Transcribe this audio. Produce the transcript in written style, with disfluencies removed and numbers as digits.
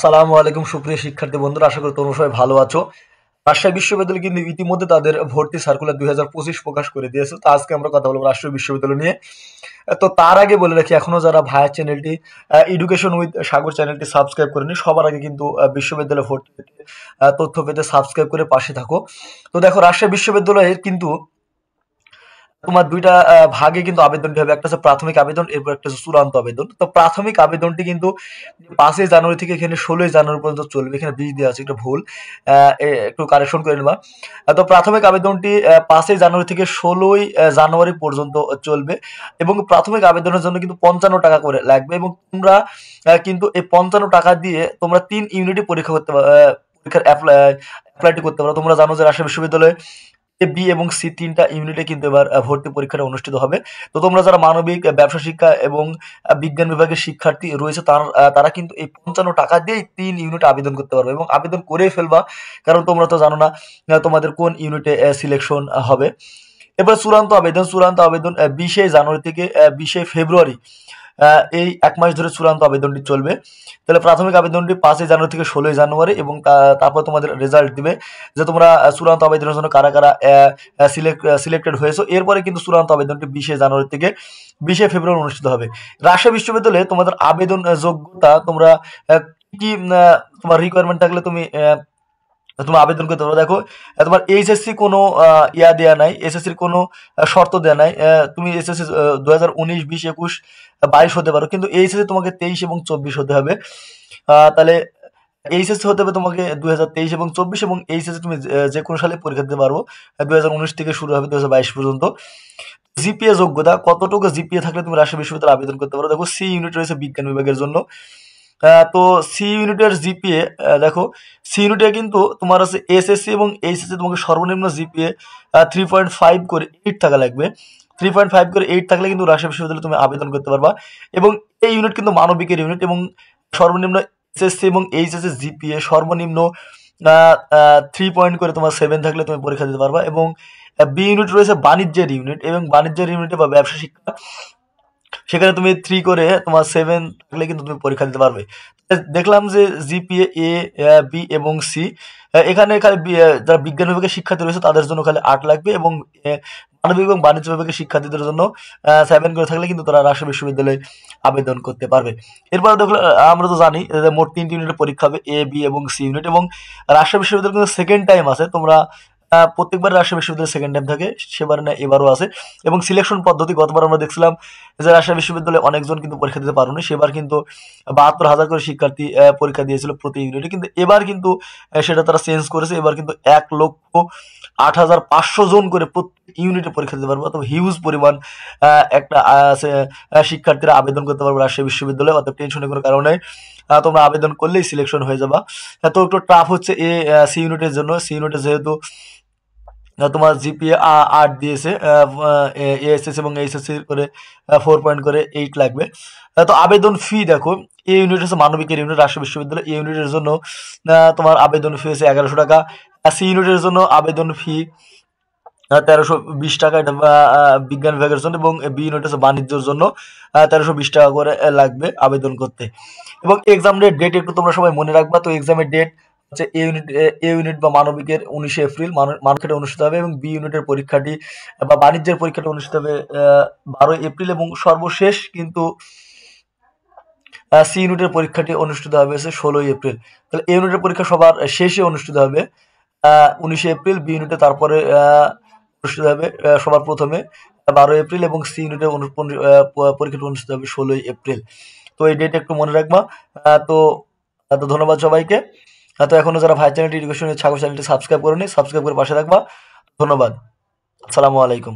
আসসালামু আলাইকুম সুপ্রিয় শিক্ষার্থী বন্ধুরা, আশা করি তোমরা সবাই ভালো আছো। রাজশাহী বিশ্ববিদ্যালয় কিন্তু ইতিমধ্যে তাদের ভর্তি সার্কুলার 2025 প্রকাশ করে দিয়েছে। তো আজকে আমরা কথা বলবো রাজশাহী বিশ্ববিদ্যালয় নিয়ে। তো তার আগে বলে রাখি, এখনো যারা ভাইয়ের চ্যানেলটি এডুকেশন উইথ সাগর চ্যানেলটি সাবস্ক্রাইব করেনি, সবার আগে কিন্তু বিশ্ববিদ্যালয় ভর্তি তথ্য পেতে সাবস্ক্রাইব করে পাশে থাকো। তো দেখো, রাজশাহী বিশ্ববিদ্যালয়ের কিন্তু তোমার দুইটা ভাগে কিন্তু আবেদনটি হবে। একটা হচ্ছে প্রাথমিক আবেদন, এরপর একটা হচ্ছে চূড়ান্ত আবেদন। তো প্রাথমিক আবেদনটি কিন্তু 5ই জানুয়ারি থেকে এখানে 16ই জানুয়ারি পর্যন্ত চলবে। এখানে 20 দেওয়া আছে, একটা ভুল, একটু কারেকশন করে নেবা। তো প্রাথমিক আবেদনটি 5ই জানুয়ারি থেকে 16ই জানুয়ারি পর্যন্ত চলবে এবং প্রাথমিক আবেদনের জন্য কিন্তু 55 টাকা করে লাগবে এবং তোমরা কিন্তু এই 55 টাকা দিয়ে তোমরা 3 ইউনিটে পরীক্ষা করতে পরীক্ষার অ্যাপ্লাইটি করতে পারো। তোমরা জানো যে রাজশাহী বিশ্ববিদ্যালয়ে এ, বি এবং সি 3টা ইউনিটে কিন্তু এবার ভর্তি পরীক্ষাটা অনুষ্ঠিত হবে। তো তোমরা যারা মানবিক, ব্যবসা শিক্ষা এবং বিজ্ঞান বিভাগের শিক্ষার্থী রয়েছে তারা কিন্তু এই 55 টাকা দিয়ে 3 ইউনিটে আবেদন করতে পারবে এবং আবেদন করেই ফেলবা, কারণ তোমরা তো জানো না তোমাদের কোন ইউনিটে সিলেকশন হবে। এবার চূড়ান্ত আবেদন 20ই জানুয়ারি থেকে 20ই ফেব্রুয়ারি, এই 1 মাস ধরে চূড়ান্ত আবেদনটি চলবে। তাহলে প্রাথমিক আবেদনটি 5ই জানুয়ারি থেকে 16ই জানুয়ারি এবং তারপর তোমাদের রেজাল্ট দিবে যে তোমরা চূড়ান্ত আবেদনের জন্য কারা কারা সিলেক্টেড হয়েছো। এরপরে কিন্তু চূড়ান্ত আবেদনটি 20ই জানুয়ারি থেকে 20ই ফেব্রুয়ারি অনুষ্ঠিত হবে। রাজশাহী বিশ্ববিদ্যালয়ে তোমাদের আবেদন যোগ্যতা, তোমরা কি কি তোমার রিকোয়ারমেন্ট থাকলে তুমি তুমি আবেদন করতে পারো। দেখো, তোমার এইচএসসি কোনো দেয়া নাই, এসএসসির কোনো শর্ত দেয়া নাই। তুমি এসএসসি 2019, 20, 21, 22 হতে পারো, কিন্তু এইচএসসি তোমাকে 23 এবং 24 হতে হবে। তাহলে এইচএসসি হতে হবে তোমাকে 2023 এবং 24 এবং এইচএসসি তুমি যে কোনো সালে পরীক্ষা দিতে পারবো। 2019 থেকে শুরু হবে 2022 পর্যন্ত। জিপিএ যোগ্যতা, কতটুকু জিপিএ থাকলে তুমি রাজশাহী বিশ্ববিদ্যালয়ে আবেদন করতে পারো। দেখো, সি ইউনিট রয়েছে বিজ্ঞান বিভাগের জন্য। তো সি ইউনিটের জিপিএ, দেখো সি ইউনিটে কিন্তু তোমার আছে এসএসসি এবং এইচএসসি, তোমাকে সর্বনিম্ন জিপিএ 3.5 করে 8 থাকা লাগবে। 3.5 করে 8 থাকলে কিন্তু রাজশাহী বিশ্ববিদ্যালয়ে তুমি আবেদন করতে পারবা এবং এই ইউনিট কিন্তু মানবিকের ইউনিট এবং সর্বনিম্ন এসএসসি এবং এইচএসসি জিপিএ সর্বনিম্ন 3 করে তোমার 7 থাকলে তুমি পরীক্ষা দিতে পারবা এবং বি ইউনিট রয়েছে বাণিজ্যের ইউনিট এবং বাণিজ্যের ইউনিটে বা ব্যবসা শিক্ষা, সেখানে তুমি 3 করে তোমার 7 থাকলে কিন্তু তুমি পরীক্ষা দিতে পারবে। দেখলাম যে জিপিএ এ, বি এবং সি, এখানে খালি যারা বিজ্ঞান বিভাগের শিক্ষার্থী রয়েছে তাদের জন্য খালি 8 লাগবে এবং মানবিক এবং বাণিজ্য বিভাগের শিক্ষার্থীদের জন্য 7 করে থাকলে কিন্তু তারা রাজশাহী বিশ্ববিদ্যালয়ে আবেদন করতে পারবে। এরপরে দেখলো, আমরা তো জানি যে মোট 3টি ইউনিটের পরীক্ষা হবে, এ, বি এবং সি ইউনিট, এবং রাজশাহী বিশ্ববিদ্যালয় কিন্তু সেকেন্ড টাইম আছে। তোমরা প্রত্যেকবার রাজশাহী বিশ্ববিদ্যালয়ের সেকেন্ড টাইম থাকে, সেবার না এবারও আছে। এবং সিলেকশন পদ্ধতি, গতবার আমরা দেখছিলাম যে রাজশাহী বিশ্ববিদ্যালয়ে অনেকজন কিন্তু পরীক্ষা দিতে পারেনি, সেবার কিন্তু 72,000 করে শিক্ষার্থী পরীক্ষা দিয়েছিল প্রতি ইউনিটে, কিন্তু এবার কিন্তু সেটা তারা চেঞ্জ করেছে। এবার কিন্তু 1,08,500 জন করে প্রত্যেক ইউনিটে পরীক্ষা দিতে পারবে, অথবা হিউজ পরিমাণ একটা শিক্ষার্থীরা আবেদন করতে পারবে রাজশাহী বিশ্ববিদ্যালয়ে। অত টেনশনের কোনো কারণে তোমরা আবেদন করলেই সিলেকশন হয়ে যাবা। তো একটু টাফ হচ্ছে সি ইউনিটের জন্য। সি ইউনিটে যেহেতু তোমার জিপিএ 8 দিয়েছে, এএসএস এবং এইচএসসি করে 4 করে 8 লাগবে। তো আবেদন ফি দেখো, এ ইউনিট হচ্ছে মানবিকের ইউনিট রাজশাহী বিশ্ববিদ্যালয়, এই ইউনিটের জন্য তোমার আবেদন ফি হচ্ছে 1100 টাকা। সি ইউনিটের জন্য আবেদন ফি 1320 টাকা, এটা বিজ্ঞান বিভাগের জন্য, এবং বি ইউনিট হচ্ছে বাণিজ্যের জন্য 1320 টাকা করে লাগবে আবেদন করতে। এবং এক্সাম ডেট একটু তোমরা সবাই মনে রাখবা। তো এক্সামের ডেট হচ্ছে এ ইউনিট বা মানবিকের 19 এপ্রিল মানবিকটা অনুষ্ঠিত হবে এবং বি ইউনিটের পরীক্ষাটি বা বাণিজ্যের পরীক্ষাটা অনুষ্ঠিত হবে 12 এপ্রিল এবং সর্বশেষ কিন্তু সি ইউনিটের পরীক্ষাটি অনুষ্ঠিত হবে 16 এপ্রিল। তাহলে এ ইউনিটের পরীক্ষা সবার শেষে অনুষ্ঠিত হবে 19 এপ্রিল, বি ইউনিটে তারপরে অনুষ্ঠিত হবে সবার প্রথমে 12 এপ্রিল এবং সি ইউনিটে পরীক্ষাটি অনুষ্ঠিত হবে 16 এপ্রিল। তো এই ডেট একটু মনে রাখবা। তো ধন্যবাদ সবাইকে। তো এখনো যারা ভাই চ্যানেলটি এডুকেশন ছাগল চ্যানেলটি সাবস্ক্রাইব করেনি, সাবস্ক্রাইব করে পাশে থাকবা। ধন্যবাদ। আসসালামু আলাইকুম।